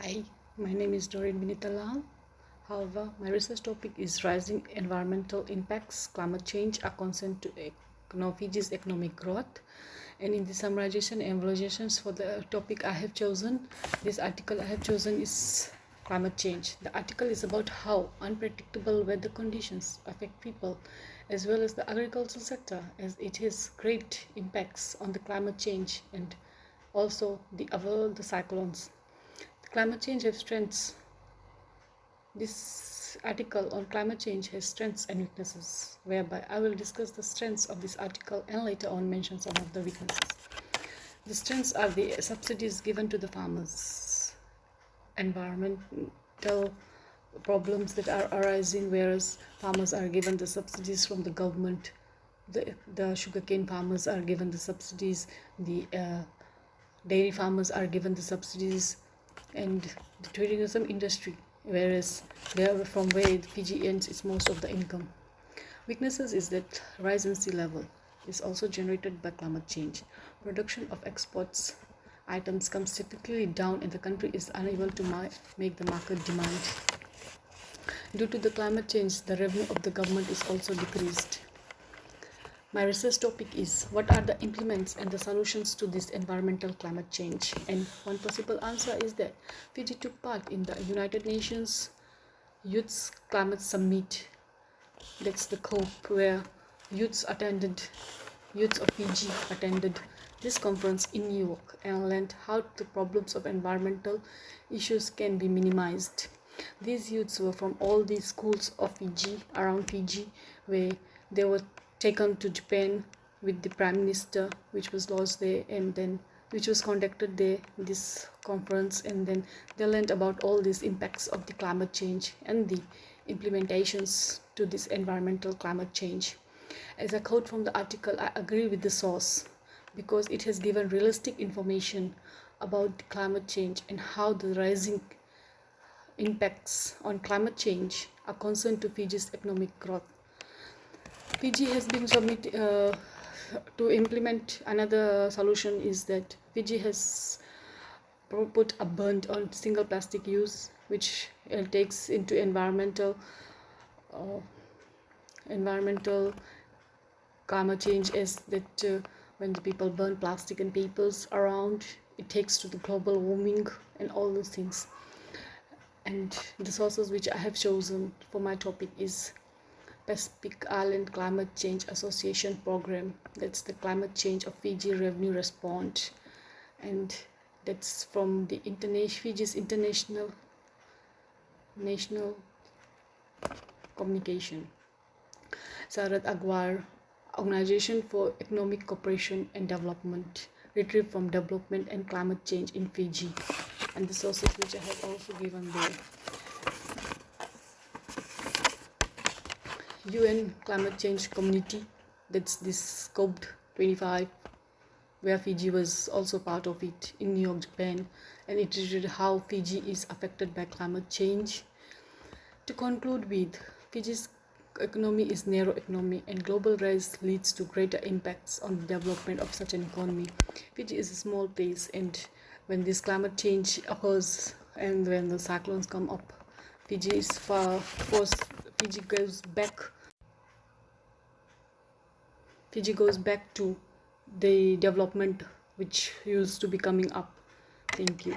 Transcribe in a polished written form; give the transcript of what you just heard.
Hi, my name is Dorin Lal. However, my research topic is rising environmental impacts, climate change, a concern to Fiji's economic growth. And in the summarization and evaluations for the topic I have chosen, this article I have chosen is climate change. The article is about how unpredictable weather conditions affect people as well as the agricultural sector, as it has great impacts on the climate change and also the cyclones. Climate change has strengths. This article on climate change has strengths and weaknesses, whereby I will discuss the strengths of this article and later on mention some of the weaknesses. The strengths are the subsidies given to the farmers, environmental problems that are arising, whereas farmers are given the subsidies from the government. The sugarcane farmers are given the subsidies, the dairy farmers are given the subsidies, and the tourism industry, whereas there from where Fiji earns its most of the income. Weaknesses is that rise in sea level is also generated by climate change. Production of exports items comes typically down and the country is unable to make the market demand. Due to the climate change, the revenue of the government is also decreased. My research topic is what are the implements and the solutions to this environmental climate change, and one possible answer is that Fiji took part in the United Nations Youth Climate Summit. That's the COP, where youths of Fiji attended this conference in New York and learned how the problems of environmental issues can be minimized. These youths were from all the schools of Fiji, around Fiji, where they were taken to Japan with the Prime Minister, which was lodged there, and then which was conducted there, this conference, and then they learned about all these impacts of the climate change and the implementations to this environmental climate change. As I quote from the article, I agree with the source because it has given realistic information about the climate change and how the rising impacts on climate change are concerned to Fiji's economic growth. Fiji has been submitted to implement. Another solution is that Fiji has put a ban on single plastic use, which takes into environmental climate change, as that when the people burn plastic and papers around, it takes to the global warming and all those things. And the sources which I have chosen for my topic is Pacific Island Climate Change Association Program. That's the climate change of Fiji revenue response, and that's from the Fiji's international national communication. Sarat Agwar Organization for Economic Cooperation and Development, retrieved from Development and Climate Change in Fiji, and the sources which I have also given there. UN Climate Change Community, that's this COP25, where Fiji was also part of it, in New York, Japan, and it treated how Fiji is affected by climate change. To conclude with, Fiji's economy is narrow economy and global rise leads to greater impacts on the development of such an economy. Fiji is a small place, and when this climate change occurs and when the cyclones come up, Fiji is Fiji goes back to the development which used to be coming up. Thank you.